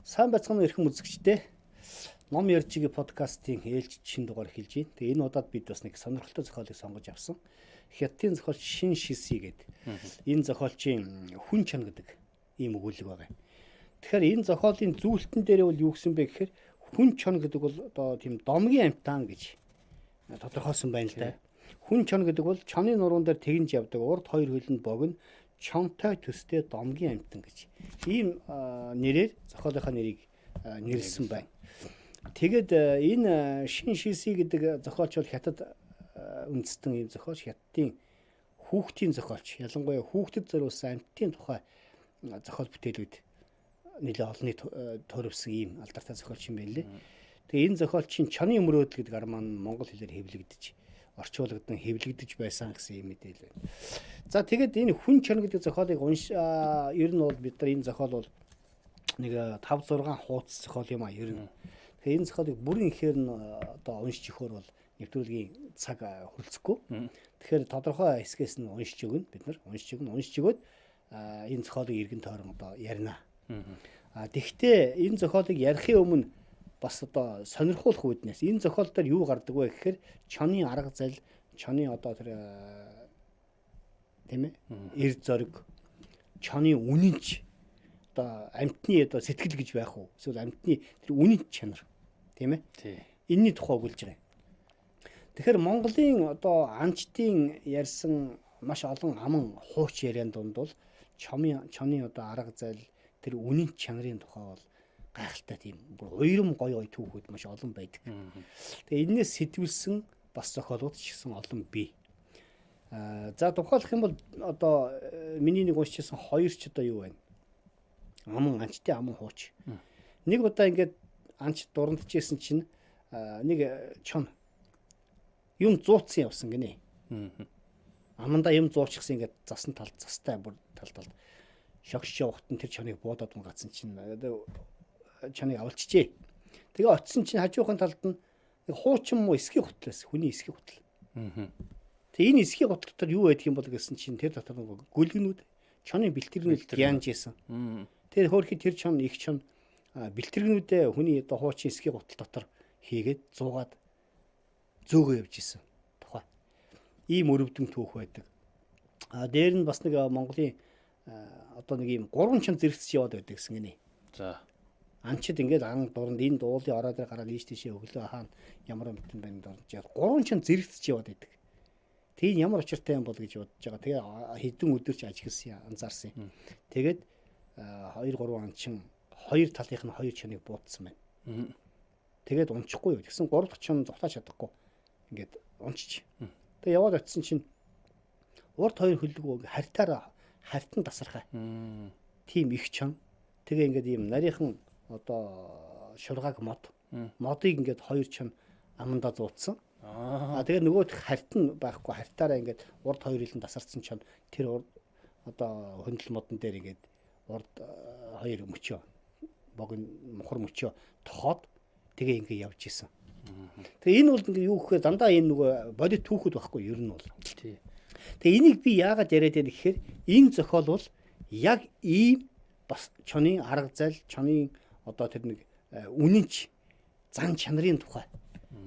Сайн байцгаана эрхэм үзэгчдээ. Ном ярьжигийн подкастын ээлжийн дугаар эхэлж байна. Тэгээ энэ удаад бид бас нэг сонирхолтой зохиолыг сонгож авсан. Хятадын зохиолч Шин Шиси гэдэг. Энэ зохиолчийн хүн чанга гэдэг ийм өгүүлэг байгаа. Тэгэхээр энэ зохиолын зүйлтэн дээр бол юу гэсэн бэ гэхээр хүн чанга гэдэг бол одоо тийм домгийн амьтан гэж тодорхойлсон байна л да. Хүн чанга гэдэг бол чоны нуруунд дээр тэгнж явдаг, урд хоёр хөлөнд богино, чонтой төстэй домгийн амьтан гэж ийм нэрээр зохиолынхаа нэрийг нэрлсэн байна. Тэгэд энэ Шин Шиси гэдэг зохиолч бол хятад үндэстэн ийм зохиолч, хятадын хүүхдийн зохиолч, ялангуяа хүүхдэд зориулсан амьтдын тухай зохиол бүтээлүүд нэлээд олонний төрөвсөн ийм алдартай зохиолч юм байна лээ. Тэгээ энэ зохиолчийн чоны мөрөөдөл гэдэг ар маань монгол хэлээр хэвлэгдэж орчуулгадсан хэвлэгдэж байсан гэсэн юм мэдээлэл байна. За тэгээд энэ хүн чанга гэдэг зохиолыг ер нь бол бид нар энэ зохиол бол нэг 5 6 хуудас зохиол юм а ер нь. Тэгэхээр энэ зохиолыг бүрэн ихээр нь одоо уншиж өгөхөр бол нэвтрүүлгийн цаг хүрэлцэхгүй. Тэгэхээр тодорхой хэсгээс нь уншиж өгнө бид нар уншиж өгөөд энэ зохиолыг эргэн тойрон одоо ярина. Тэгэхдээ энэ зохиолыг ярихын өмнө бас одоо сонирхуулах үүднээс энэ зохиол дээр юу гардаг вэ гэхээр чоны арга зал, чоны одоо тэр тийм ээ эр зориг, чоны үнэнч одоо амьтны одоо сэтгэл гэж байх уу? Эсвэл амьтны тэр үнэнч чанар тийм ээ? Энийний тухай өгүүлж байгаа юм. Тэгэхээр Монголын одоо анчтын ярьсан маш олон аман хууч яриан дунд бол чоны одоо арга зал, тэр үнэнч чанарын тухай бол гайхалтай тийм бүр уйрам гоё түүхүүд маш олон байдаг. Тэгээ энэс сэтгүүлсэн бас зохиолууд ч гэсэн олон бий. За тухайлах юм бол одоо миний нэг уншижсэн хоёр ч одоо юу байна? Аман анчтын аман хууч. Нэг удаа ингээд анч дурандчихсэн чинь нэг чон юм зууцсан явсан гинэ. Амандаа юм зуучихсан ингээд засан талд застай бүр талд шогшиж явахт нь тэр чоныг буудаад гацсан чинь чаныг авалчжээ. Тэгээ очисон чинь хажуухын талд нь хуучин муу эсхий гутлаас хүний эсхий гутал. Тэгээ энэ эсхий гутал дотор юу байдаг юм бол гэсэн чинь тэр дотор нэг гүлгэнүүд чоны бэлтгэрнүүд янж исэн. Тэр хөөрхи тэр чон их чон бэлтгэрнүүдээ хүний одоо хуучин эсхий гутал дотор хийгээд зуугаад зөөгөө явж исэн. Тухай. Ийм өрөвдөн түүх байдаг. Дээр нь бас нэг Монголын одоо нэг ийм 3 чон зэрэгцэж яваад байдаг гэсэн гинэ. За анчид ингээд ан дуранд энэ дуулын ороо дээр гараад ийш тийшээ өглөө хаана ямар мэдэн байна дорж яа 3 чин зэрэгцэж яваад байдаг. Тийм ямар учиртай юм бол гэж бодож байгаа. Тэгээ хэдэн өдөр ч ажигласан анзаарсан юм. Тэгээд 2 3 анчин хоёр талынх нь хоёр чаныг буудсан байна. Тэгээд унчихгүй юу. Тэгсэн 3 дахь чин зогтооч чадахгүй. Ингээд унчиж. Тэгээ яваад очисон чинь урд хоёр хөлөг хартаараа хартан тасархаа. Тийм их чон. Тэгээ ингээд ийм нарийнхан одоо шургааг модыг ингээд хоёр чон амандаа зуутсан. Тэгээ нөгөөд хартан байхгүй хартаараа ингээд урд хоёр хилэн тасарсан чон тэр урд одоо хөндлөл модон дээр ингээд урд хоёр мөчөө богино мухар мөчөө тохоод тэгээ ингээд явж исэн. Тэгээ энэ бол ингээд юу гэхээр дандаа энэ нөгөө бодит түүхүүд байхгүй ер нь бол. Тэгээ энийг би яагаад яриад байна гэхээр энэ зохиол бол яг ийм бас чоны арга зал, чоны одоо тэр нэг үнэнч зан чанарын тухай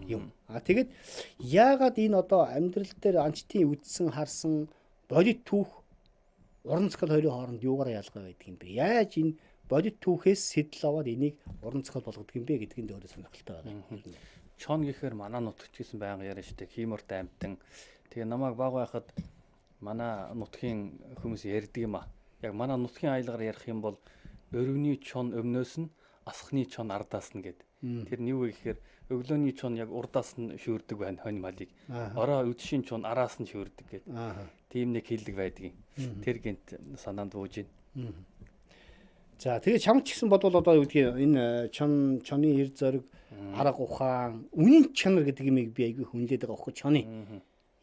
юм. Тэгээд яагаад энэ одоо амьдрал дээр анчтын үдсэн харсан бодит түүх уран зохиол хоёрын хооронд юугаар ялгаа байдаг юм бэ? Яаж энэ бодит түүхээс сэтэл аваад энийг уран зохиол болгодог юм бэ гэдгийг өөрөө сонирхолтой байна. чон гэхээр манай нутагч гэсэн байнга яриа штэ хиймортай амтан. Тэгээ намайг баг байхад манай нутгийн хүмүүс ярьдаг юм а. Яг манай нутгийн аялагаар ярих юм бол өргөний чон өмнөөс нь асхны чон ардаас нь гэд. Тэр нь юу вэ гэхээр өглөөний чон яг урдаас нь шүүрдэг байна хонь малыг. Ороо үдшийн чон араас нь шүүрдэг гэд. Тийм нэг хэллэг байдаг юм. Тэр гинт санаанд бууж байна. За тэгээ чамд ч гэсэн бодвол одоо юу гэдгийг энэ чоны эр зориг арга ухаан үнэн чанар гэдэг юмыг би айгүй хүнлээд байгаа байхгүй чоны.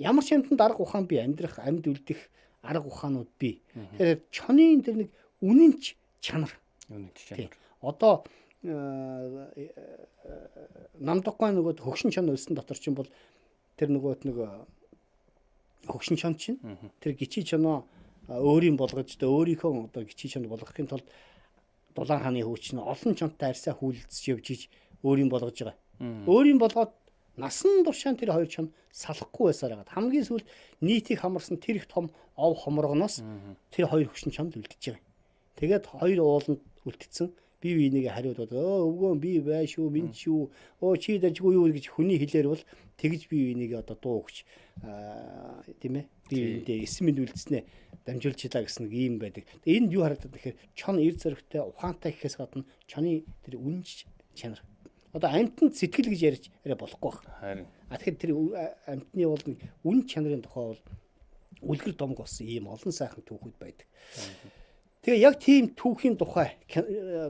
Ямар ч юмтанд арга ухаан би амьдрах амьд үлдэх арга ухаанууд бий. Тэгэхээр чоны тэр нэг үнэнч чанар. Одоо намдахгүй нөгөө хөгшин чон үлсэн дотор чинь бол тэр нөгөө нэг хөгшин чон чинь тэр гिचий чоноо өөрийн болгож өөрийнхөө одоо гिचий чонд болгохын тулд Дулаан хааны хөвч нь олон чонтой арьсаа хүлэлцэж явж иж өөрийн болгож байгаа. Өөрийн болгоод насан туршаа тэр хоёр чон салахгүй байсаар хагаад хамгийн сүүлд нийтийг хамарсан тэр их том ов хоморгоноос тэр хоёр хөвшин чонд үлдчихэж байгаа. Тэгээд хоёр ууланд үлдсэн бие биенийгээ хариулаад өвгөө би бай шүү, минь шүү. Чи дажгүй юу гэж хүний хэлээр бол тэгж бие биенийгээ одоо дуу өгч тийм ээ бие биендээ эсмэнд үлдснээ дамжуулж илаа гэсэн нэг юм байдаг. Тэгээ энд юу харагдаад тэгэхээр чон эр зөрөгтэй ухаантай гэхээс гадна чоны тэр үнж чанар. Одоо амьтанд сэтгэл гэж ярьж арай болохгүй байна. Харин. Тэгэхээр тэр амьтны бол үнж чанарын тухай бол үлгэр домог болсон ийм олон сайхан түүхүүд байдаг. Тэгээ яг тийм түүхийн тухай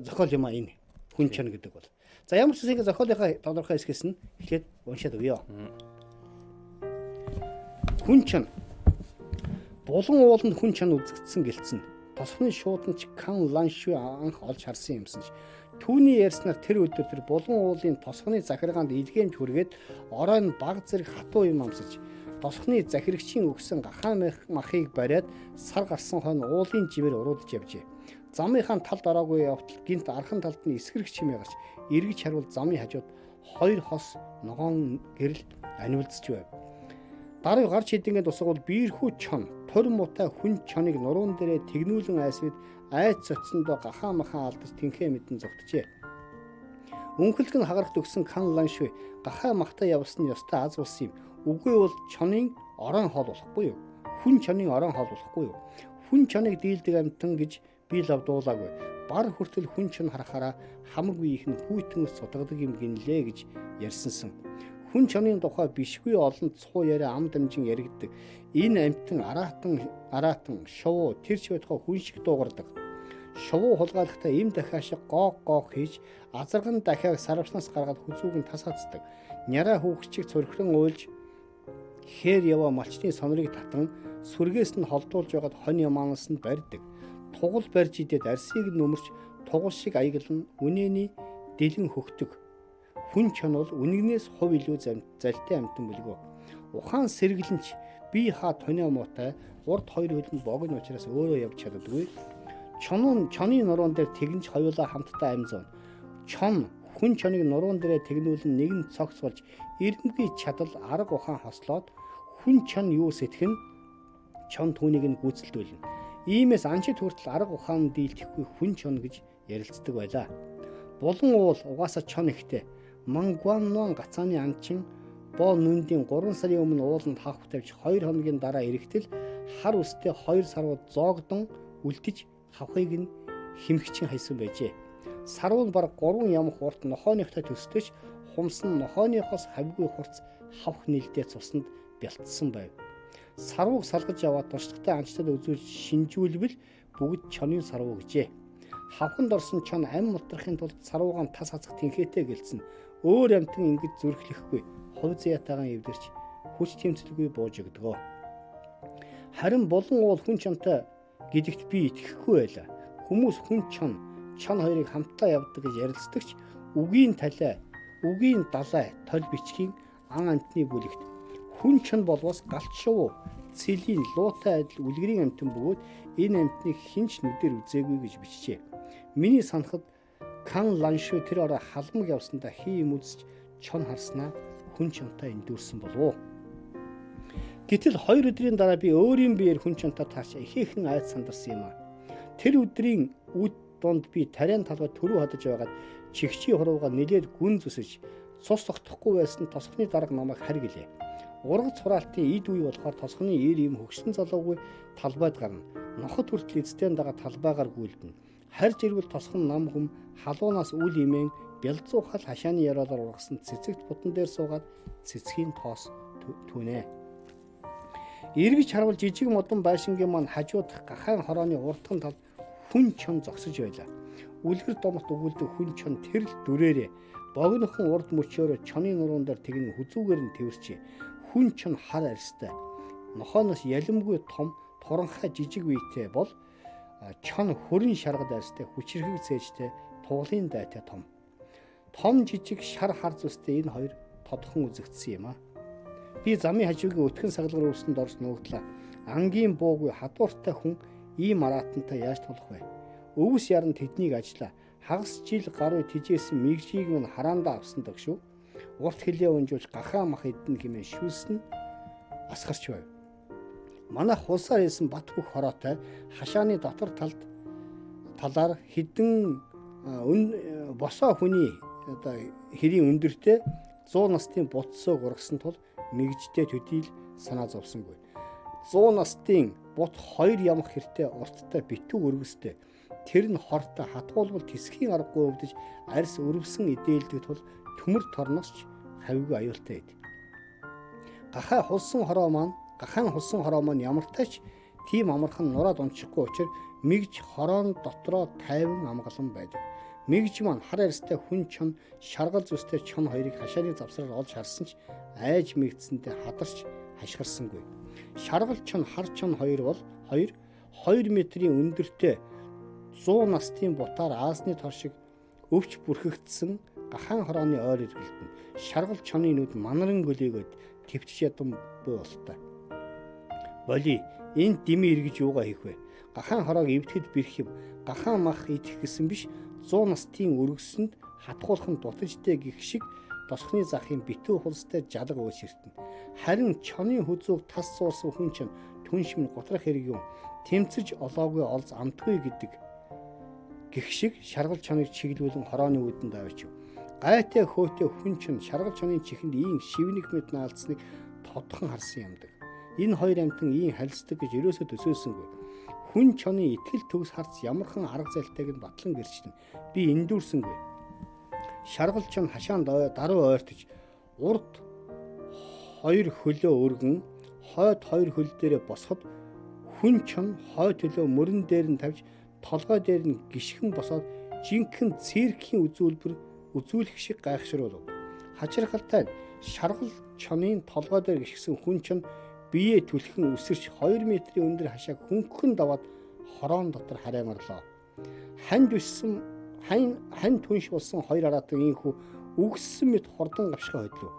зохиол юм а энэ хүн чон гэдэг бол. За ямар ч зүйл зохиолынхаа тодорхой хэсгээс нь эхлээд уншаад өгье. Хүн чон. Булан ууланд хүн чон үзэгдсэн гэлцэн. Тосхны шууданч Кан Ланшуй анх олж харсан юмсан ш. Түүний ярьснаар тэр өдөр тэр булан уулын тосхны захиргаанд илгээмж хүргээд оройн баг зэрэг хатуу юм амсаж тосхны захирагчийн өгсөн гахаан махыг бариад сар гарсан хойно уулын живээр уруудж явжээ. Замынхаа талд ороогүй явтал гинт архан талд нь эсгэрэг чимээ гарч эргэж харвал замын хажууд хоёр хос ногоон гэрэл аниулцж байв. Даруй гарч хэдингээд усгал биерхүү чон төр муутай хүн чоныг нуруунд дээрээ тэгнүүлэн айсвид айц цоцсондоо гахаан махан алдаж тэнхээ мэдэн зогтжээ. Өнхөлг нь хагарахт өгсөн Кан Ланшуй гахаан махтай явсан нь ёстой аз болсон юм. Үгүй бол чонын орон хоол болохгүй юу? Хүн чонын орон хоол болохгүй юу? Хүн чоныг дийлдэг амтан гэж би лав дуулаагүй. Бар хүртэл хүн чон харахаараа хамаг биеийнх нь хүйтэн сутгадаг юм гинлээ гэж ярьсансан. Хүн чонын тухай бишгүй олон цуу яриа ам дамжин яригддаг. Энэ амтан араатан шувуу тэр чивэдхөө хүн шиг дуугардаг. Шувуу хулгайлахтаа им дахиашиг гоог хийж азарган дахиаг сарвснаас гаргаад хүзүүг нь тасаацдаг. Няраа хүүхчиг цорхрон уйлж хээр яваа малчны сонрыг татан сүргээс нь холдуулж байгаад хонь ямаанаас нь барьдаг. Тугал барьж идээд арсыг нөмөрч тугал шиг аяглан үнэний дэлгэн хөхдөг. Хүн чон бол үнэгнээс хувь илүү залтай амтан бөлгөө. Ухаан сэргэлэнч би хаа тонио муутай урд хоёр хөлөнд богино учраас өөрөө явж чаддаггүй. Чоны нуруунд дээр тэгнж хоёулаа хамтдаа амьзав. Чон хүн чоныг нуруунд дээрээ тэгнүүлэн нэгэн цогц болж эрдэмтний чадал арга ухаан хослоод хүн чон юу сэтгэн чон түүнийг нь гүйцэлдүүлнэ. Иймээс анчид хүртэл арга ухаан дийлдэхгүй хүн чон гэж ярилцдаг байлаа. Булан уул угаасаа чон ихтэй. Мангуаннон гацааны анчин боо нүндийн 3 сарын өмнө ууланд хавх тавьж 2 хоногийн дараа ирэхтэл хар үстэй 2 сарууд зоогдон үлдэж хавхыг нь химгчин хайсан байжээ. Сарвал баг 3 ямх урт нохооныхтой төсдөж хумсан нохооныхоос хавьгүй хурц хавх нэлдээ цуснд бялтсан байв. Сарвууг салгаж яваад туршлагатай анчтад үзүүлж шинжүүлбэл бүгд чонын сарвуу гэжээ. Хавханд орсон чон ам мутрахын тулд сарвуугаан тас хацах тэнхээтэй гэлцэн өөр амтан ингэж зүрхлэхгүй хувь зяатаагаан эвдэрч хүч тэмцэлгүй бууж өгдөгөө. Харин булан уул хүн чонтой гэдэгт би итгэхгүй байлаа. Хүмүүс хүн чон хоёрыг хамтдаа явдаг гэж ярилцдагч үгийн талай, үгийн далай тол бичгийн ан амтны бүлэгт хүн чон болвоос галт шувуу цэлийн луутай адил үлгэрийн амтан бөгөөд энэ амтныг хинч нүдээр үзээгүй гэж бичжээ. Миний санахад Кан Ланшуй тэр ороо халмаг явсандаа хий юм үзэж чон харснаа хүн чонтой эндүүрсэн болов. Гэтэл 2 өдрийн дараа би өөрийн биеэр хүн чонтой тааш ихээхэн айц сандарсан юм а. Тэр өдрийн үд донд би тариан талбай төрөө хадаж байгаад чихчийн хуруугаар нэлээд гүн зүсэж цус тогтохгүй байсан тосхны дарга намайг харгэлээ. Ургац хураалтын эд үе болохоор тосхны ир юм хөгсөн залуугүй талбайд гарна. Нохот хүртэл эцтэй дагаа талбайгаар гүйлдэнэ. Харж ирвэл тосхон нам хүм халуунаас үл имэн бялзуухал хашааны яриалаар ургасан цэцэгт бутан дээр суугаад цэцгийн тоос түүнэ. Эргэж харвал жижиг модон байшингийн маань хажууд гахаан хорооны уртхан талд хүн чон зогсож байлаа. Үлгэр домот өгүүлдэг хүн чон тэрл дүрээрээ богинохон урд мөчөөрөө чоны нуруун дээр тэгнэ хүзүүгээр нь тэрчээ. Хүн чон хар арьстай. Нохооноос ялимгүй том туранхай жижиг биетэй бол чон хөрөн шаргад арьстай хүчрхэг цээжтэй туглын дайтай том. Том жижиг шар хар зүстэй энэ хоёр тодхон үзэгдсэн юм а. Би замын хажуугийн өтгөн сагалгаар үүсэнд орж нуугдлаа. Ангийн буугүй хадууртай хүн ийм араатантай яаж тулах вэ? Өвс яран тэднийг ажиллаа. Хагас жил гаруй тижээсэн мэгжийг минь хараандаа авсан даг шүү. Урт хилээ унжуулж гахаа мах эдэн хэмээн шүүсэн асгарч байв. Манайх улсаар хэлсэн бат бөх хороотой хашааны дотор талаар хідэн босоо хүний одоо хэрийн өндөртэй 100 настын бутсоо гургасан тул мэгжтэй төдийл санаа зовсонгүй. 100 настын бут 2 ямх хэртэй урттай битүү өргөстэй. Тэр нь хортой хатгуулбал тэсхийн аргагүй өвдөж арьс өрөвсөн идээлдэг тул төмөр торноос ч хавьгүй аюултай байд. Гахаан хулсан хороо маань ямартайч тийм амархан нураад унчихгүй учраас мэгж хороон дотроо тайван амгалан байдаг. Мэгж маань хар арьстай хүн чон шаргал зүстэй чон хоёрыг хашааны завсраар олж харсан ч айж мэгдсэндээ хадарч хашгирсангүй. Шаргал чон хар чон хоёр бол 2 метрийн өндөртэй 100 настын бутаар аасны тор шиг өвч бүрхэгдсэн гахаан хорооны ойр эргэлдэн. Шаргал чоны нүд манаран гөлөөгөөд твчж ядсан буй болтой. Боли энд дими эргэж юугаа хийх вэ? Гахаан хороог эвдэхэд бэрх юм. Гахаан мах идэх гэсэн биш 100 настын өргөсөнд хатгуулхан дутажтэй гих шиг тосхны захын битүү хулстай жалга өөсөртөн. Харин чоны хүзүүг тас суусан хүн чинь түнш минь готрох хэрэг юм. Тэмцэж олоогүй олз амтгүй гэдэг гих шиг шаргал чоныг чиглүүлэн хорооны үдэнд авчив. Гайтай хөөтэй хүн чинь шаргал чонын чихэнд ийм шивнэг мэт наалцсныг тодхон харсан юмдаг. Энэ хоёр амтан ийм харилцдаг гэж ерөөсөө төсөөлсөнгүй. Хүн чоны итгэл төгс харц ямархан арга зайлтайг нь батлан гэрчтэн. Би эндүүрсэнгүй. Шаргал чон хашаанд даруй ойртож урд 2 хөлөө өргөн хойд 2 хөл дээрээ босоход хүн чон хойд хөлөө мөрөн дээр нь тавьж толгой дээр нь гიშгэн босоод жинхэнэ циркийн үзүүлэх шиг гайхшруулв. Хачирхалтай шаргал чонын толгой дээр гიშгсэн хүн чон биеэ түлхэн өсөрч 2 метрийн өндөр хашааг хөнгөн даваад хороон дотор хараймарлаа. Хань түнш болсон хоёр араатан инхүү үгссэн мэт хордон гавшгаа хөдлөв.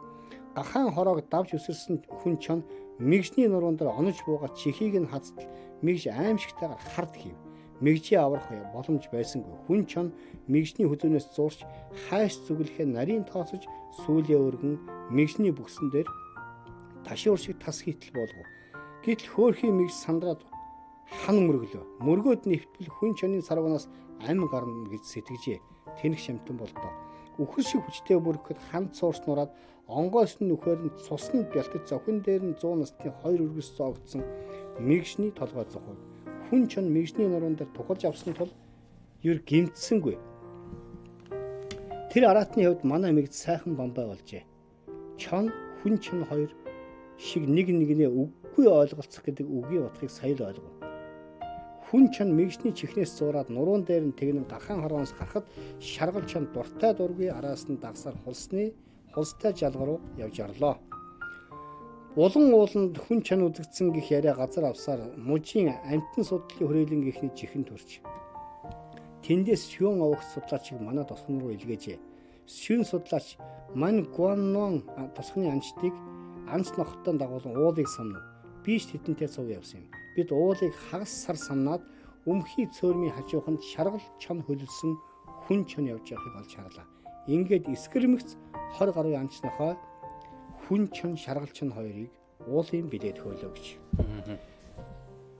Гахаан хороог давж өсөрсөн хүн чон мэгжний нуруунд дээр онож буугаад чихийг нь хацтал мэгж аимшигтайгаар хард хийв. Мэгжийн аврах боломж байсангүй. Хүн чон мэгжний хүзүүнээс зурч хайш зүгэлхээ нарийн тооцож сүүлээ өргөн мэгжний бүксэн дээр ташуур шиг тас хийтэл болгов. Гэтэл хөөрхийн мэгж сандраад хан мөргөлөө. Мөргөөд нэвтэл хүн чонын сарванаас ам гарна гэж сэтгэжээ. Тэнх шамтан болдоо. Үхэр шиг хүчтэй бүрхэд ханд суурс нураад онгоос нь нүхээр нь цуснд бялтаж зохин дээр нь 100 настын 2 өргөс зоогдсон мэгжний толгой зохив. Хүн чон мэгжний нуруунд дээр тухалж авсан тул ер гимтсэнгүй. Тэр араатны хувьд манай мэгж сайхан бамбай болжээ. Чон хүн чон хоёр шиг нэг нэгнээ үггүй ойлголцох гэдэг үгийн утгыг сая л ойлгов. Хүн чон мэгжний чихнээс зураад нуруун дээр нь тэгнэн гахаан хорооноос гарахад шаргал чон дуртай дургүй араас нь дагсаар хулстай жалга руу явж орлоо. Улан ууланд хүн чон үзэгдсэн гих яриа газар авсаар мужийн амтэн судлалын хүрээлэн гихний чихэн төрч. Тэндээс шүүн овогт судлаачийг манай тосгон руу илгээжээ. Шүүн судлаач мань Гуаннон тосгоны анчдыг анц нохтон дагуулan уулыг самнав. Биш тэдэнтэй цуг явсан юм. Бид уулыг хагас сар самнаад өмхий цөөрмийн хажууханд шаргал чон хөлөлсөн хүн чон явж байгааг олж харлаа. Ингээд эскэрмэгц 20 гаруй анч нохой хүн чон шаргал чон хоёрыг уулын билет хөөлөө гэж.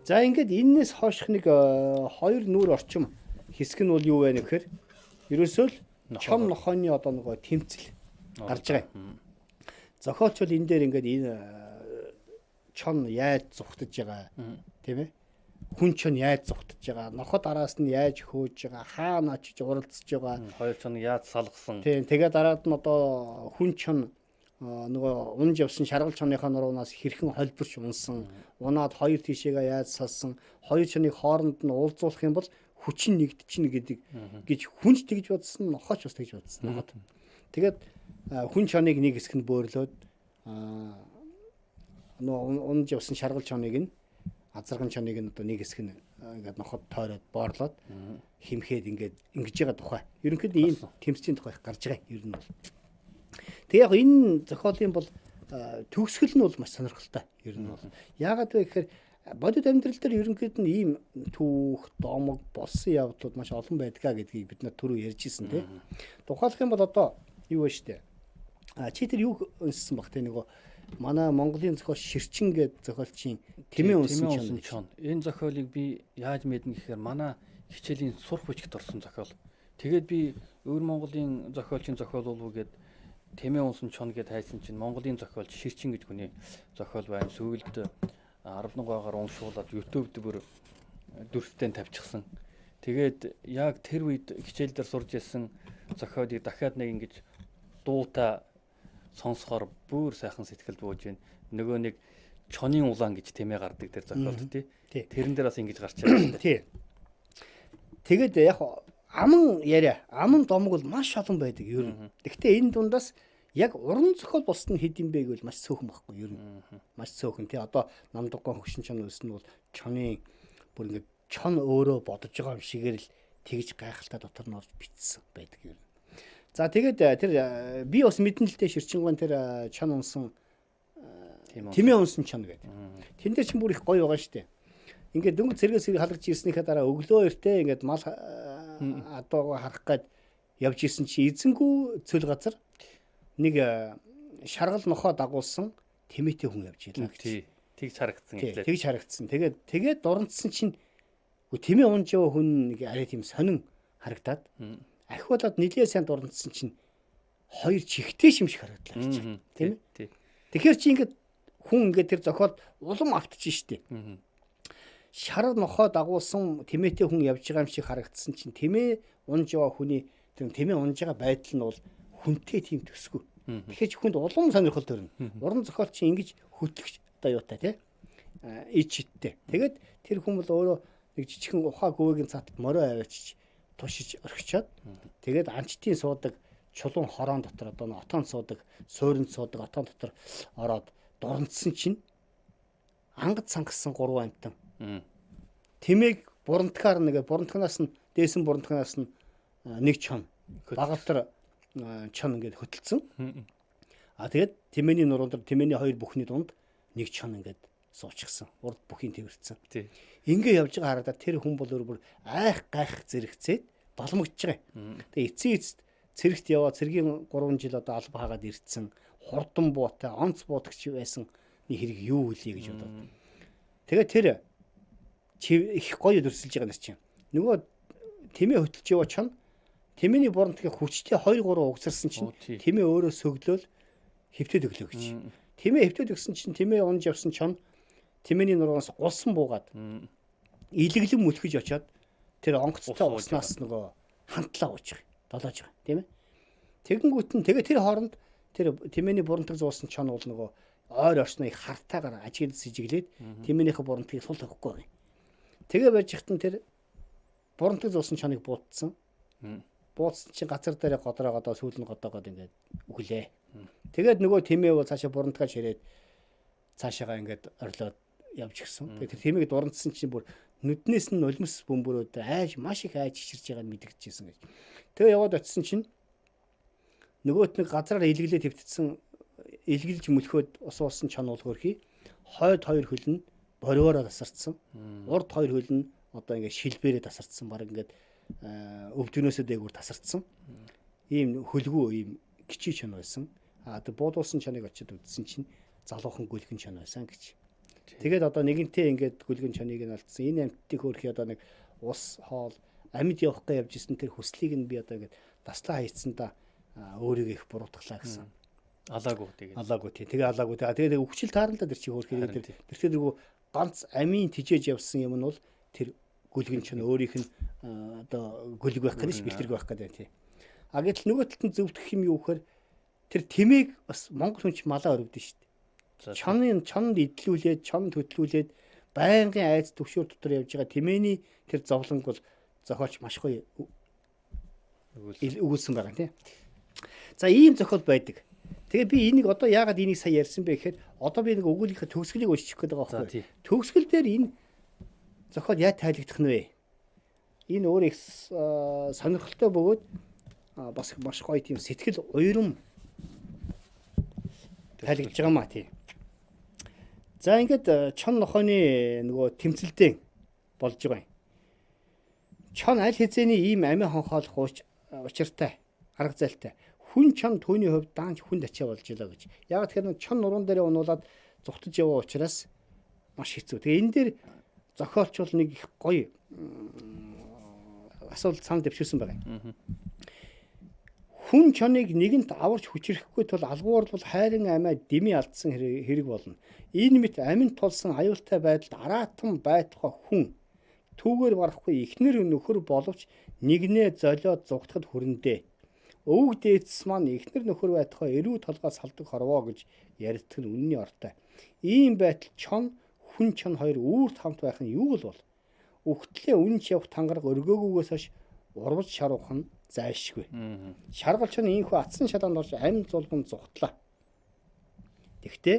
За ингээд энэс хойших нэг 2 нүур орчим хэсэг нь бол юу вэ гэхээр ерөөсөө л чон нохойны одоо нөгөө тэмцэл гарч байгаа юм. Зохиолч бол энэ дээр ингээд энэ чон яаж зүхтэж байгаа тийм ээ? Хүн чон яаж зүхтэж байгаа? Ноход араас нь яаж хөөж байгаа? Хаана очиж уралдсаж байгаа? Хоёр чон яаж салгасан? Тийм. Тэгээд дараад нь одоо хүн чон нөгөө унж явсан шаргал чоныхаа нуруунаас хэрхэн холбирч унсан, унаад хоёр тишээгээ яаж салсан, хоёр чоныг хооронд нь уулзуулах юм бол хүчин нэгдчихнэ гэдэг гэж хүнч тэгж бодсон, нохооч бас тэгж бодсон. Тэгээд хүн чоныг нэг хэсгэнд бөөрлөөд нөгөө унж явсан шаргал чоныг нь азарган чоныг нь одоо нэг хэсэг нь ингээд ноход тойроод боорлоод химхэд ингээд ингэж байгаа тухай. Ерөнхийдөө ийм тэмцлийн тухай гарч байгаа юм ер нь бол. Тэг яг энэ зохиолын бол төгсгөл нь бол маш сонирхолтой ер нь бол. Яагаад вэ гэхээр бодит амьдрал дээр ерөнхийд нь ийм түүх, домог, болсон явдлууд маш олон байдгаа гэдгийг бид нар түрүү ярьж ирсэн тий. Тухайлх юм бол одоо юу вэ штэ. Чи тэр юу өнссөн баг тий нөгөө манай Монголын зохиол Ширчин гэдэг зохиолчийн Тэмээ унсан чон. Энэ зохиолыг би яаж мэднэ гэхээр манай хичээлийн сурах бичгт орсон зохиол. Тэгээд би өвөр Монголын зохиолчийн зохиол болов гэд Тэмээ унсан чон гэд хайсан чинь Монголын зохиолч Ширчин гэж хүний зохиол байна. Сүүлд 10 нугаагаар уншуулад YouTube-д бүр дүрстэй тавьчихсан. Тэгээд яг тэр үед хичээл дээр сурж ирсэн зохиолыг дахиад нэг ингэж дуута сонсохоор бүр сайхан сэтгэл бууж байна. Нөгөө нэг чонын улаан гэж тэмээ гардаг тэр зохиолд тий. Тэрэн дээр бас ингэж гарч байгаа. Тий. Тэгээд яг аман яриа, аман домог бол маш олон байдаг ер нь. Гэхдээ энэ дундаас яг уран зохиол болсон хэд юм бэ гэвэл маш цөөхөн байхгүй ер нь. Маш цөөхөн тий. Одоо Намдуган хөгшин чон үлсэн нь бол чоны бүр ингэ чон өөрөө бодож байгаа юм шигээр л тэгж гайхалтай дотор нь орж битсэн байдаг ер нь. За тэгээд тэр би бас мэдэн л дээ Ширчингуан тэр чон унсан Тэмээ унсан чон гэдэг. Тэн дээр ч бүр их гоё байгаа штэ. Ингээд дөнгөж цэргээс халарч ирснийхээ дараа өглөө эртээ ингээд мал адуугаа харах гээд явж исэн чи эзэнгүү цөл газар нэг шаргал нохоо дагуулсан Тэмээтэй хүн явж ийлээ гэж. Тэгж харагдсан гэхлээ. Тэгж харагдсан. Тэгээд дурандсан чинь Тэмээ унж яваа хүн нэг арай тийм сонин харагдаад ахиулаад нэлээ сайн дурандсан чинь хоёр чихтэй шимшиг харагдлаа гэж. Тийм ээ. Тэгэхээр чи ингээд хүн ингээд тэр зохиол улам автчих штеп. Шар нохоо дагуулсан Тэмээтэй хүн явж байгаа юм шиг харагдсан чинь Тэмээ унж яваа хүний тэр Тэмээ унж байгаа байдал нь бол хүнтэй тийм төсгүй. Тэгэхээр хүнд улам сонирхол төрнө. Уран зохиол чинь ингэж хөтлөгч одоо юутай тий. Ичтэй. Тэгээд тэр хүн бол өөрөө нэг жижигхэн ухаа гүвэгийн цааталд морио аваачиж тушиж орхичоод тэгээд анчтын суудаг чулуун хороон дотор одоо отоонд суудаг, суурьнд суудаг отоон дотор ороод дурандсан чинь ангад сангасан 3 амтан. Тэмээг бурантгаар нэг бурантгнаас нь дээсэн бурантгнаас нь нэг чон багалтар чон ингээд хөтөлцөн. Тэгээд Тэмээний нуруунд Тэмээний хоёр бүхний дунд нэг чон ингээд суучихсан. Урд бүхийн тэрвэрцэн. Ингээ явж байгаа харагдаад тэр хүн бол өөр айх гайх зэрэгцээд боломгдож байгаа. Тэгээ эцсийн эцэст цэрэгт яваа цэргийн 3 жил одоо алба хаагаад ирдсэн хурдан буутай онц буудагч байсан хэрэг юу үлээ гэж бодоод. Тэгээ тэр их гоё дүрсэлж байгаа нар чинь. Нөгөө Тэмээ хөтөлж яваа чон Тэмээний бурантгийн хүчтэй 2 3 угсарсан чинь Тэмээ өөрөө сөглөөл хэвтээд өглөө гэж. Тэмээ хэвтээд өгсөн чинь Тэмээ унж явсан чон Тэмээний нургаас гулсан буугаад илэглэн мүлхэж очоод тэр онгоцтой уснаас нөгөө хантлаа уучих. Долоож байгаа тийм ээ. Тэгэнгүүт нь тэгээ тэр хооронд тэр Тэмээний бурантаг зуусан чон бол нөгөө ойр орчны хартаагаар ажиглаж сэжиглээд Тэмээнийхээ бурантгийг сул тавихгүй байгаа. Тэгээ байж ихтэн тэр бурантаг зуусан чоныг буутсан. Буутсан чинь газар дээр годроогоо сүүл нь годоогоод ингээд өглөө. Тэгээд нөгөө Тэмээ бол цаашаа бурантгаа ширээд цаашаага ингээд орлоод явж гисэн. Тэгээд тэр Тэмээг дурандсан чинь бүр нүднээс нь нулимс бөмбөрөөд айж маш их айж чирж байгааг мэдгэжсэн гэж. Тэгээ яваад очисон чинь нөгөөт нэг газараар илгэлээ твтцсэн илгэлж мөлхөөд ус уусан чон бол хөрхий хойд хоёр хөл нь бориороо тасарцсан. Урд хоёр хөл нь одоо ингээд шилбэрээ тасарцсан. Бараг ингээд өвдгнөөсөө дээгүүр тасарцсан. Ийм хөлгүү ийм кичи чон байсан. Одоо буудуулсан чоныг очиод үзсэн чинь залуухан гүлгэн чон байсан гэж. Тэгээд одоо нэгэнтээ ингээд гүлгэн чоныг нь алдсан. Энэ амьтдыг хөрхий одоо нэг ус хоол амьд явах гэж явж исэн тэр хүслийг нь би одоо ингээд таслаа хийцсандаа өөрийгөө их буруутглаа гэсэн. Алаагүй тэгээд. Алаагүй тий. Тэгээ алаагүй. Тэгээд өвчл тааралдаа тэр чи хөрхий тэр нөгөө ганц амийн тижээж явсан юм нь бол тэр гүлгэн чон өөрийнх нь одоо гүлг байх гэдэг нь бэлтэрэг байх гэдэг тий. А гэтэл нөгөө талд нь зөвдөх юм юу гэхээр тэр Тэмээг бас монгол хүнч малаа өрөвдөн шүү дээ. Чонд идэлүүлээд, чонд хөтлүүлээд байнгын айц төвшөр дотор явж байгаа Тэмээний тэр зовлонг бол зохиолч маш гоё өгүүлсэн байгаа тийм. За ийм зохиол байдаг. Тэгээ би энийг одоо яагаад энийг сая ярьсан бэ гэхээр одоо би нэг өгүүлийнхээ төгсгөлийг уншчих гээд байгаа байхгүй. Төгсгөл дээр энэ зохиол яа тайлагдах нь вэ? Энэ өөр их сонирхолтой бөгөөд бас маш гоё тийм сэтгэл уйрам тайлагдж байгаа маа тий. За ингээд чон нохооны нөгөө тэмцэлтэй болж байгаа юм. Чон аль хэзээний ийм амиа хонхоолох учиртай, арга зайлтай. Хүн чон түүний хувьд даанч хүнд ачаа болж илаа гэж. Яг тэгэхээр чон нуруунд дээр унуулад зүгтж яваа учраас маш хэцүү. Тэгээ энэ дээр зохиолч нэг их гоё асуулт санал дэвшүүлсэн байгаа юм. Хүн чоныг нэгэнт аварч хүчрэхгүй тул алгуурлал хайрын амиа дэмий алдсан хэрэг болно. Энэ мэт амин тулсан аюултай байдалд араатан байтугай хүн түүгээр барахгүй ихнэр нөхөр боловч нэгнээ золиод зугтахад хүрэндээ. Өвөг дээдс маань ихнэр нөхөр байтугай эрүү толгой салдаг хорвоо гэж ярьдаг нь үнний ортой. Ийм байтал чон хүн чон хоёр үүрт хамт байх нь юу л бол? Өгтлээ үнч явах тангараг өргөөгөөс хойш урвж шаруух нь зайлшгүй. Шаргалч нь ийхүү атсан шалаанд орж амь зулбан зугтлаа. Тэгтээ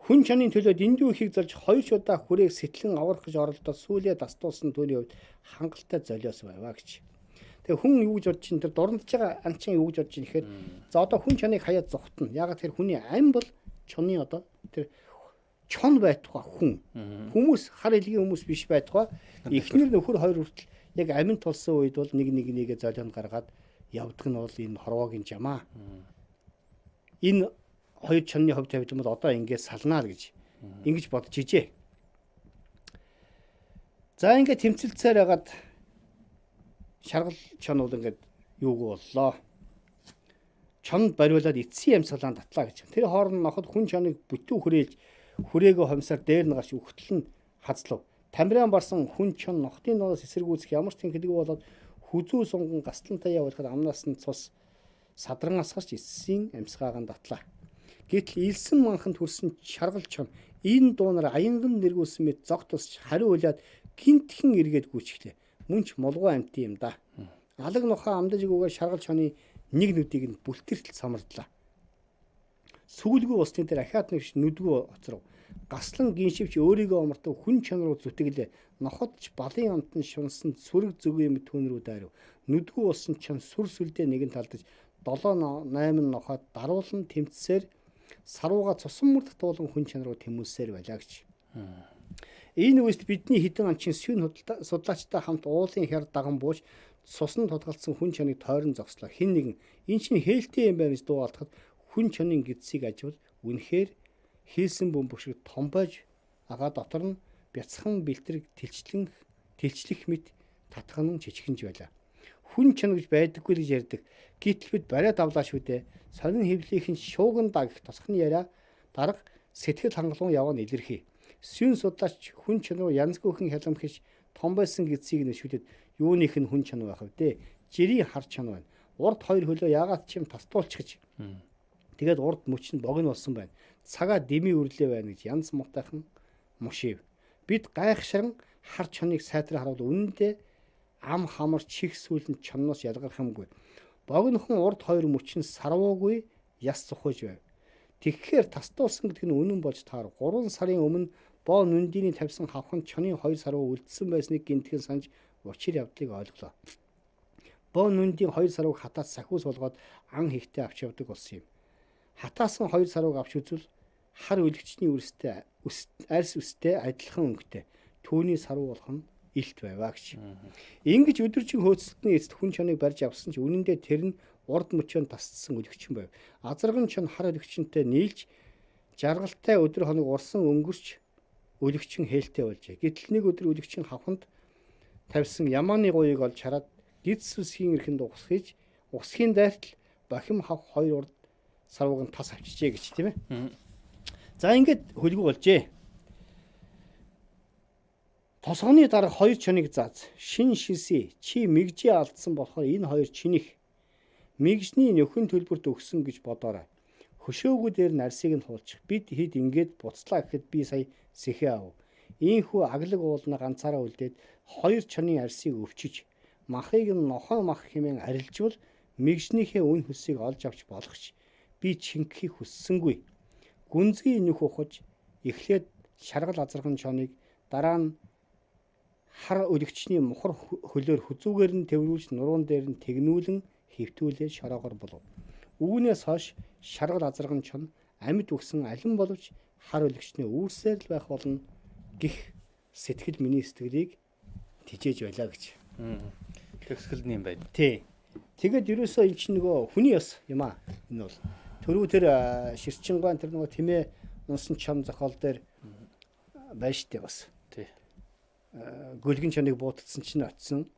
хүн чонын төлөө дэндүү ихийг зорж хоёр удаа хүрээг сэтлэн аврах гэж оролдоод сүүлээ дастуулсан түүний хувьд хангалттай золиос байваа гэж. Тэгээ хүн юу гэж бодож чинь тэр дурандж байгаа анчин юу гэж бодож чинь ихээр за одоо хүн чоныг хаяад зугтна. Ягаад тэр хүний амь бол чоны одоо тэр чон байтугай хүн. Хүмүүс хар илгийн хүмүүс биш байтугай эхнэр нөхөр хоёр хүртэл яг амин тулсан үед бол нэгээ золионд гаргаад явдаг нь бол энэ хорвоогийн жамаа. Энэ хоёр чонны хувь тавьд бол одоо ингээд салнаа гэж ингэж бодож ижээ. За ингээд тэмцэлцээр хагаад шаргал чон бол ингээд юуг боллоо. Чонд бариулаад эцсийн амьсгалаанд татлаа гэж. Тэр хооронд ноход хүн чоныг бүтэн хүрээгөө хомсоор дээр нь гарч өгтөл нь хазлав. Тамиран барсан хүн чон нохтын доноос эсэргүүцэх ямар ч тэнхлэг болоод хүзүү сунган гаслантаа явуулахад амнаас нь цус садрангаас гарч эцсийн амьсгаагаан татлаа. Гэтэл илсэн манханд хүрсэн шаргал чон энэ дуунаар аянган нэргүүлсэн мэт зог тусч хариу улаад гинтхэн эргээд гүйчихлээ. Мөнч молгоо амтын юм да. Алаг нохоо амдаж өгөө шаргал чоны нэг нүдийг нь бүлтэртэл самардлаа. Сүүлгүй усны дээр ахаад нэгш нүдгүү оцров. Гаслан гиншивч өөрийгөө омартав хүн чон руу зүтгэлээ. Ноходч балын амтан шунсан сүрэг зүг юм түүн рүү дайрав. Нүдгүү усан чон сүр сүлдээ нэгэн талдаж 7-8 нохоод даруулан тэмцсээр сарууга цусан мөр татуулан хүн чон руу тэмүүлсээр байлаа гэж. Энэ үест бидний хідэн анчин сүүн судлаачтай хамт уулын хяр даган бууж цусан тодгалцсан хүн чоныг тойрон зогслоо. Хин нэгэн энэ чинь хээлтэй юм байна гэж дуу алдахад хүн чонын гидсийг аживал үнэхээр хийсэн бөмбөг шиг том байж агаа дотор нь бяцхан бэлтрэг тэлчлэх мэт татхан жижигэнж байлаа. Хүн чон гэж байдаггүй гэж ярьдаг. Гэтэл бид бариад авлаа шүү дээ. Сонин хөвлийнхэн шууган дагх тосхны яриа дарга сэтгэл хангалуун яваа нь илэрхий. Сүүн судлаач хүн чон руу янзгүйхэн хяламхиш том байсан гидсийг нэшүүлээд юуных нь хүн чон байх вэ? Жирийн хар чон байна. Урд хоёр хөлөө яагаад ч юм тастуулч гэж. Тэгээд урд мөч нь богино болсон байна. Цагаа дэмий үрлээ байна гэж янз мутайхан мушив. Бид гайхширан хар чоныг сайтраа харуул үнэндээ ам хамар чих сүүлэн чонноос ялгарх юмгүй. Богинохон урд хоёр мөч нь сарвуугүй яс цухаж байв. Тэгэхээр тастуулсан гэдэг нь үнэн болж таар 3 сарын өмнө боо нүндийн тавьсан хавхан чоны 2 сарвуу үлдсэн байсныг гинтгэн санаж учир явдлыг ойлголоо. Боо нүндийн 2 сарвууг хатаад сахиус болгоод ан хийхтэй авч явдаг болсон юм. Хатаасан 2 сарвууг авч үзвэл хар үлгчний үрстэй арьс үстэй адилхан өнгөтэй. Түүний сарвуу болох нь илт байваа гэж. Ингэж өдөржин хөөцөлтний эцэд хүн чоныг барьж авсан ч үнэндээ тэр нь урд мөчөнд тасцсан үлгчин байв. Азарган чон хар үлгчинтэй нийлж жаргалтай өдөр хоног урсан өнгөрч үлгчин хээлтэй болжээ. Гэтэл нэг өдөр үлгчин хавханд тавьсан ямааны гуйыг олж хараад гидс үсгийн эрхэнд усхийн дайртал бохим хав 2 урд сарвууг нь тас авчижээ гэж тийм ээ. За ингээд хөлгөө болжээ. Тосгоны дарга 2 чоныг зааж шин шилсий чи мэгжээ алдсан болохоор энэ 2 чиних мэгжний нөхөн төлбөрт өгсөн гэж бодоорой. Хөшөөгөө дээр нарсыг нь хуулчих. Бид хэд ингээд буцлаа гэхэд би сая сэхээ ав. Ийхүү аглаг уулна ганцаараа үлдээд 2 чонын арсыг өвчиж махыг нь нохой мах хэмээн арилжвал мэгжнийхээ үн хөсийг олж авч болохч. Би чинхийг хүссэнгүй. Гүнзгий нөх ухаж эхлээд шаргал азархан чоныг дараа нь хар өлөгчний мухар хөлөөр хүзүүгээр нь тэврүүлж нуруун дээр нь тэгнүүлэн хэвтүүлээ шороогоор болов. Үүнээс хойш шаргал азарган чон амьд үгсэн алин боловч хар үлгчний үүсээр л байх болно гих сэтгэл миний сэтгэлийг тижээж байлаа гэж. Төгсгөл нь юм байна. Тий. Тэгээд ерөөсөө эн чинь нөгөө хүний ёс юм аа. Энэ бол төрөө тэр ширчингаан тэр нөгөө тэмээ унсан чам зохиол дээр байна штэ бас. Тий. Гөлгөн чаныг буутсан чинь очисон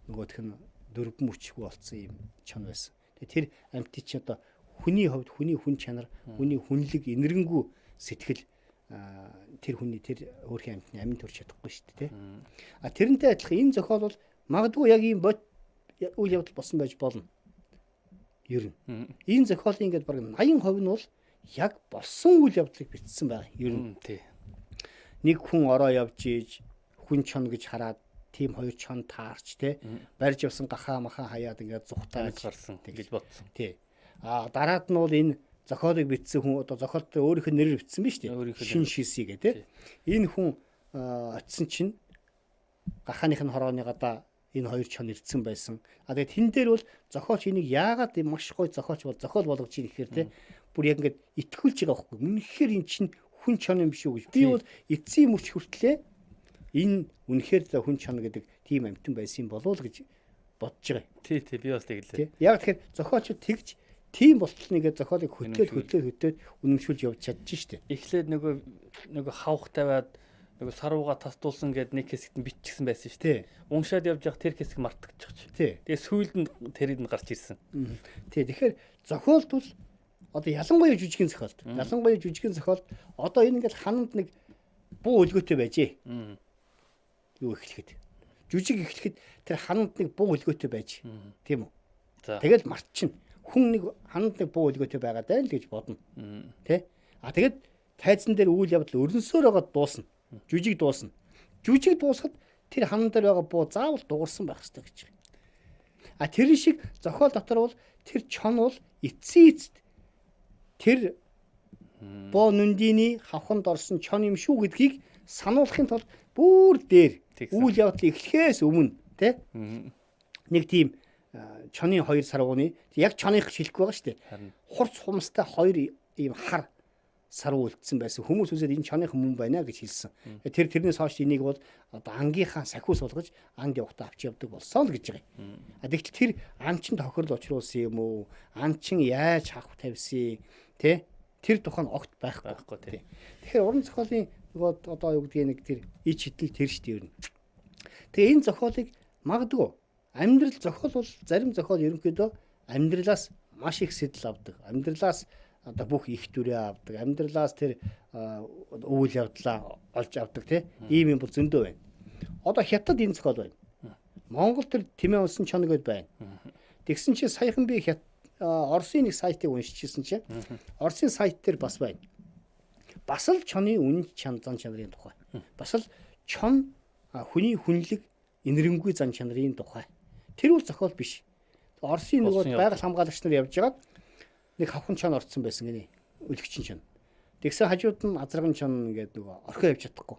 нөгөөх нь дөрвөн мөчгүй болцсон юм чан байсан. Тэгээд тэр амьтны чи одоо хүний хувьд хүний хүн чанар, хүний хүнлэг, инэрэнгүү сэтгэл тэр хүний тэр өөрхийн амьтны амин төрч чадахгүй шүү дээ. А тэрнтэй адилхан энэ зохиол бол магадгүй яг ийм үйл явдал болсон байж болно. Ер нь. Энэ зохиолын ингээд баг 80% нь бол яг болсон үйл явдлыг бичсэн байна. Ер нь. Нэг хүн ороо явж ийж хүн чон гэж хараад тийм хоёр чон таарч те барьж явсан гахаа махан хаяад ингээд зүхтааж гарсан гэж бодсон. Тий. А дараад нь бол энэ зохиолыг бичсэн хүн одоо зохиолд өөрийнх нь нэрээр бичсэн биз дээ. Шин шиси гэдэг. Энэ хүн очисон чинь гахааных нь хорооны гадаа энэ хоёр чон ирдсэн байсан. А тэгээд тэн дээр бол зохиолч энийг яагаад маш гоё зохиолч бол зохиол болгож ийн гэхээр те бүр яг ингээд итгүүлж байгаа байхгүй. Үнэхээр эн чинь хүн чон юм биш үү гэж. Би бол эцсийн мөч хүртлээ энэ үнэхээр хүн чон гэдэг тийм амтан байсан болов уу гэж бодож байгаа. Тий, би бас тэгэлээ. Яг тэгэхээр зохиолчд тэгж тийм болтолныгээ зохиолыг хөтлөөд үнэмшүүлж явж чадчих штеп. Эхлээд нөгөө хавх тавиад нөгөө сарууга тасдуулсан гэд нэг хэсэгт нь биччихсэн байсан штеп. Уншаад явж явах тэр хэсэг мартагдчих. Тэгээ сүүлд нь тэрийг нь гарч ирсэн. Тэгэхээр зохиолт бол одоо ялангуяа жүжигэн зохиолт. Ялангуяа жүжигэн зохиолт одоо энэ ингээд хананд нэг буу өлгөөтэй байжээ. Юу эхлэхэд. Жүжиг эхлэхэд тэр хананд нэг буу өлгөөтэй байж. Тийм үү? Тэгэл мартчихна. Хүн нэг хананд нэг буу өлгөөтэй байгаа даа л гэж бодно. Тэ? А тэгээд тайзан дээр үйл явдал өрнөсөөр байгаа дуусна. Жүжиг дуусна. Жүжиг дуусахад тэр ханан дээр байгаа буу заавал дуурсан байх хэрэгтэй гэж. А тэр шиг зохиол дотор бол тэр чон бол эцсийн эцэд тэр боо нүндиний хавханд орсон чон юм шүү гэдгийг сануулахын тулд бүр дээр үйл явдал эхлэхээс өмнө тэ нэг тийм чоны хоёр сарууны яг чоных шилэхгүй байгаа шүү дээ. Хурц хумстай хоёр ийм хар саруу үлдсэн байсан. Хүмүүс үсээд энэ чоных мөн байна гэж хэлсэн. Тэрнээс хойш энийг бол одоо ангийнхаа сахиус болгож анд явахтаа авч явдаг болсон л гэж байгаа юм. Тэгтэл тэр ан чин тохирол учруулсан юм уу? Ан чин яаж хавх тавьсан тэ? Тэр тухайн огт байхгүй тий. Тэгэхээр уран зохиолын нөгөө одоо юу гэдгийг нэг тэр ич хитэл тэр шүү дээ ер нь. Тэгээ энэ зохиолыг магадгүй амьдрал зохиол бол зарим зохиол ерөнхийдөө амьдралаас маш их сэтэл авдаг. Амьдралаас одоо бүх их дүрээ авдаг. Амьдралаас тэр үйл явдлаа олж авдаг тий. Ийм юм бол зөндөө байна. Одоо хятад энэ зохиол байна. Монгол тэр тэмээ унсан чон гэд байна. Тэгсэн чинь саяхан би Оросын нэг сайтыг уншижсэн чинь Оросын сайт дээр бас байна. Бас л чоны үнэн зан чанарын тухай. Бас л чон хүний хүнлэг инэрэнгүй зан чанарын тухай. Тэр бол зохиол биш. Оросын нөгөө байгаль хамгаалагч нар явж байгаад нэг хавхан чон орцсон байсан гинэ. Өлгчин чон. Тэгсэн хажууд нь азарган чон гэдэг нөгөө орхио явж чадахгүй.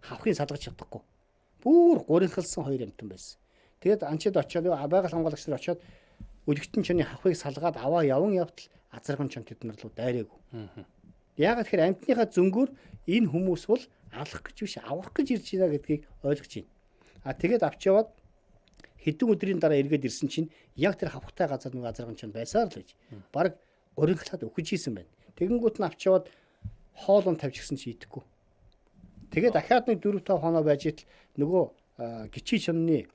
Хавхын салгаж чадахгүй. Бүр гуринхалсан хоёр амтан байсан. Тэгээд анчид очиод байгаль хамгаалагч нар очиод өлгчин чоны хавхыг салгаад аваа яван явтал азарган чон тэд нар руу дайраагүй. Яагаад тэгэхээр амтныхаа зөнгөөр энэ хүмүүс бол алах гэж биш аврах гэж ирж байна гэдгийг ойлгож байна. А тэгээд авч яваад хэдэн өдрийн дараа эргээд ирсэн чинь яг тэр хавхтай газар нэг азарган чон байсаар л гэж. Бараг гуринхлаад өгч ийсэн байна. Тэгэнгүүт нь авч яваад хоолон тавьчихсан чи идэхгүй. Тэгээд дахиад нэг 4-5 хоноо байж итл нөгөө гिचий чонны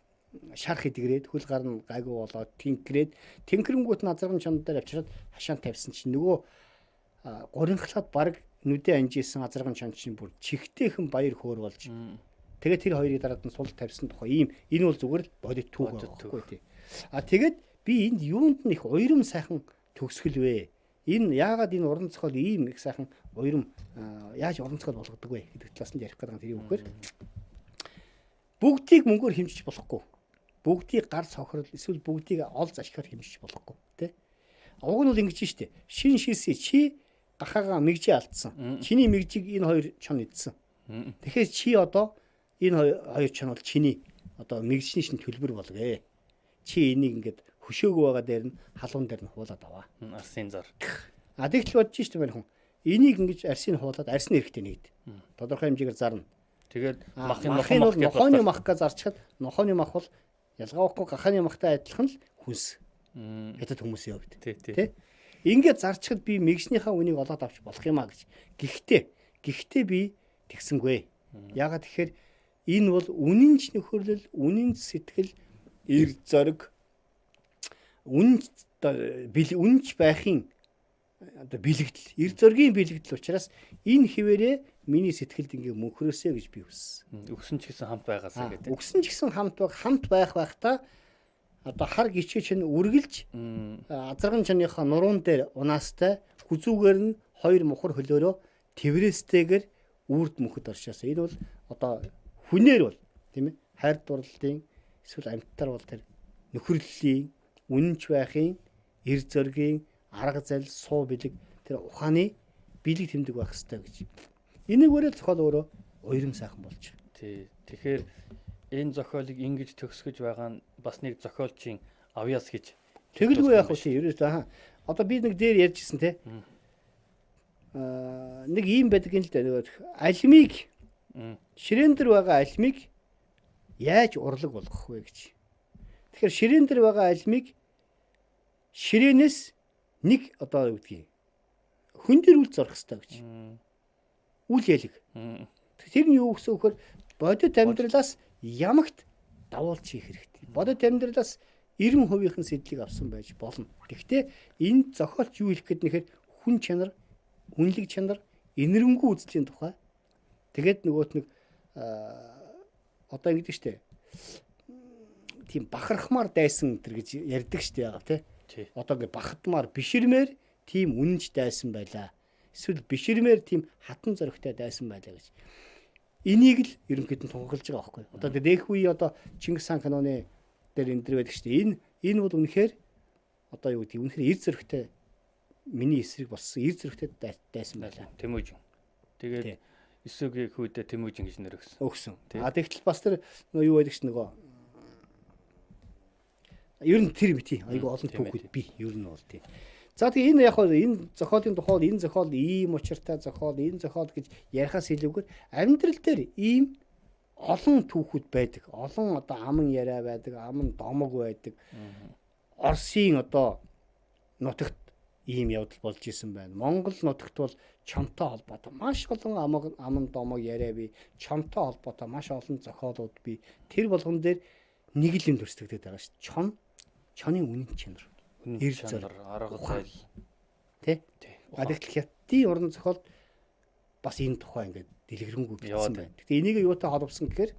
шарх идэгрээд хөл гар нь гайгүй болоод тинкрээд тинкрэнгүүт нь азарган чонд дээр авчираад хашаанд тавьсан чинь нөгөө гуринхлаад бараг нүдэ анжижсэн азарган чон чинь бүр чихтэйхэн баяр хөөр болж тэгээд тэр хоёрыг дараад нь сул тавьсан тухай ийм энэ бол зүгээр л бодит түүх байхгүй тий. А тэгээд би энд юунд нь их уйрам сайхан төгсгөл вэ? Энэ яагаад энэ уран зохиол ийм их сайхан уйрам яаж уран зохиол болгодог вэ гэдэг талаас нь ярих гэдэг нь тэр юм өгөхөр бүгдийг мөнгөөр хэмжиж болохгүй. Бүгдийг гар сохрол эсвэл бүгдийг олз ашигаар хэмжиж болохгүй тий. Уг нь бол ингэж штэ. Шин шиси чи гахаага мэгжээ алдсан. Чиний мэгжийг энэ хоёр чон идсэн. Тэгэхээр чи одоо энэ хоёр чон бол чиний одоо мэгжний шин төлбөр болгоё. Чи энийг ингээд хөшөөгөө байгаа дээр нь халуун дээр нь хуулаад аваа. Арсын зар. А тэгтэл бодож штэ мань хүн. Энийг ингэж арсын хуулаад арсны хэрэгтэй нэгд. Тодорхой хэмжээгээр зарна. Тэгээд Махын бол нохооны мах гэж зарчхад нохооны мах бол ялгаахгүй гахааны махтай адилхан л хүнс. Хятад хүмүүсийн хувьд. Тэ? Ингээд зарчхад би мэгжнийхаа үнийг олоод авч болох юм а гэж. Гэхдээ би тэгсэнгүй. Яагаад тэгэхээр энэ бол үнэнч нөхөрлөл, үнэнч сэтгэл, эрг зориг, үнэнч байхын одоо бэлэгдэл, эрг зоригийн бэлэгдэл учраас энэ хിവэрээ миний сэтгэлд ингээ мөнхрөөсэй гэж би хүссэн. Өгсөн ч гэсэн хамт байгаасаа гэдэг. Өгсөн ч гэсэн хамт байхдаа одоо хар гिचээ чинь үргэлж азарган чаныхаа нуруунд дээр унаастай хүзүүгээр нь хоёр мухар хөлөөрөө тэврээстэйгээр үрд мөхөд оршоос. Энэ бол одоо хүнээр бол тийм ээ хайр дурлалын эсвэл амьтар бол тэр нөхөрлөлийн үнэнч байхын эрг зоригийн арга зал суу бэлэг тэр ухааны бэлэг тэмдэг байх хэрэгтэй гэж. Энийг өөрөө зохиол өөрөө уйрам сайхан болж байна. Тий. Тэгэхээр энэ зохиолыг ингэж төгсгөж байгаа нь бас нэг зохиолчийн авьяас гэж. Тэгэлгүй яах вэ? Ерөөсөө одоо би нэг дээр ярьжсэн те. Нэг ийм байдаг юм л да. Алимыг ширээн дээр байгаа алимыг яаж урлаг болгох вэ гэж. Тэгэхээр ширээн дээр байгаа алимыг ширээнээс нэг одоо юу гэдгийг хүн дээр үл зорох хэрэгтэй гэж. Үл ялэг. Тэр нь юу гэсэн вөхөр бодит амьдралаас ямагт давуулж хийх хэрэгтэй. Бодит амьдралаас 90%-ийн сэдлийг авсан байж болно. Гэхдээ энэ зохиолч юу хэлэх гээд нэхэр хүн чанар, үнэлэг чанар, инэрэнгүй үзлийн тухай. Тэгээд нөгөөт нэг одоо ингэдэг штэ. Тийм бахархмаар дайсан энэ гэж ярьдаг штэ яагаад те. Одоо ингэ бахадмаар биширмээр тийм үнэнч дайсан байлаа. Эсвэл биширмээр тийм хатан зоригтой дайсан байлаа гэж. Энийг л ерөнхийдөө тунхаглаж байгаа байхгүй. Одоо дэх үе одоо Чингис хаан каноны дээр энэ дэр байдаг шүү дээ. Энэ бол үнэхээр одоо юу гэдэг үнэхээр эрд зөрөгтэй миний эсрэг болсон эрд зөрөгтэй дайсан байлаа. Тэмүүжин. Тэгээд Эсвэгийн хүүдээ Тэмүүжин гэж нэр өгсөн. Тэгтэл бас тэр юу байдаг ш нөгөө ер нь тэр бити айгу олон түүхүүд би ер нь бол тийм. За тэгээ энэ яг энэ зохиолын тухайд энэ зохиол ийм учиртай зохиол энэ зохиол гэж ярихаас илүүгээр амьдрал дээр ийм олон түүхүүд байдаг. Олон одоо аман яриа байдаг, аман домог байдаг. Оросын одоо нутагт ийм явдал болж исэн байна. Монгол нутагт бол чонтой холбоотой маш олон аман домог яриа би, чонтой холбоотой маш олон зохиолууд би тэр болгон дээр нэг л юм төрсдөгдөд байгаа шүү. Чоны үнэн чанар. Эрг зориг, арга зал тий. Тэгтэл хятадын уран зохиол бас энэ тухай ингээд дэлгэрэнгүй бичсэн байна. Гэтэ энийг юутай холбосон гэхээр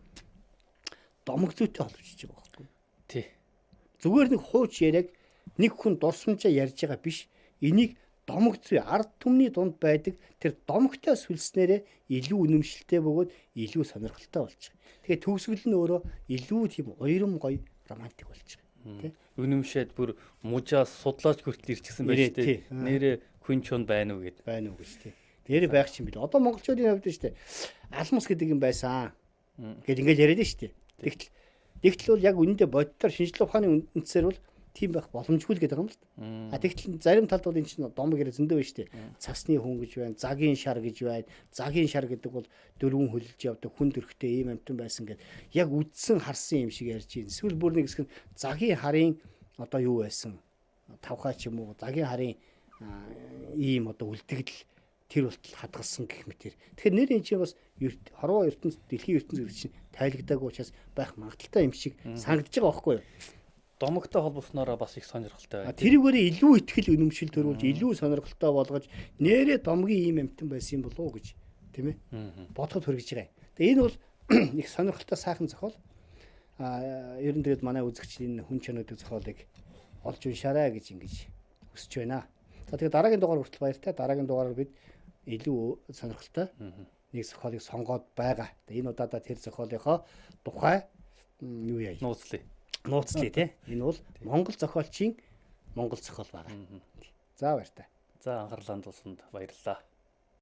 домог зүйтэй холбогдож байгаа байхгүй. Тий. Зүгээр нэг хууч яриаг нэг хүн дурсамжаа ярьж байгаа биш. Энийг домог зүй ард түмний дунд байдаг тэр домогтой сүлснээрээ илүү үнэмшилтэй бөгөөд илүү сонирхолтой болж байгаа. Тэгэхээр төгсгөл нь өөрөө илүү тийм уйрам гоё романтик болж байгаа. Үнэмшээд бүр мужаас судлаач хүртэл ирчихсэн байж тээ. Нэрээ хүн чон байна уу гэд. Байна уу гэж тий. Нэрээ байх юм бил. Одоо монголчуудын хувьд шүү дээ. Алмас гэдэг юм байсан. Гэт ингээл яриад шүү дээ. Тэгтэл бол яг үнэндээ боддоор шинжлэх ухааны үндсээр бол тийм байх боломжгүй л гэдэг юм л да. Тэгтэл зарим талд бол энэ чинь домог яриа зөндөө байна шүү дээ. Цасны хүн гэж байна, загийн шар гэж байна. Загийн шар гэдэг бол дөрвөн хөлж явдаг хүн төрхтэй ийм амтан байсан гэд яг үдсэн харсан юм шиг ярьж байна. Эсвэл бүр нэг хэсэг загийн харын одоо юу байсан? Тавхаа ч юм уу, загийн харын ийм одоо үлдэгдэл тэр болтол хадгалсан гэх мэт. Тэгэхээр нэр энэ чинь бас хорвоо ертөнц дэлхийн ертөнц гэдэг чинь тайлагдаагүй учраас байх магадaltaй юм шиг санагдаж байгаа байхгүй юу? Домогтой холбоснороо бас их сонирхолтой байна. Тэрүүгээр илүү ихтгэл үнэмшил төрүүлж, илүү сонирхолтой болгож нэрээ домгийн ийм амтан байсан юм болов уу гэж тийм ээ? Бодоход хүргэж байгаа. Тэгээ энэ бол их сонирхолтой сайхан зохиол. Ер нь тэгээд манай үзэгч энэ хүн чанаруудын зохиолыг олж уншаарай гэж ингэж хүсэж байна. За тэгээд дараагийн дугаар хүртэл баяртай. Дараагийн дугаараар бид илүү сонирхолтой нэг зохиолыг сонгоод байгаа. Энэ удаадаа тэр зохиолынхоо тухай юу яа? Нууцлаа тий. Энэ бол Монгол зохиолчийн Монгол зохиол байгаа. За баяртай. За анхаарлаа хандуулсанд баярлалаа.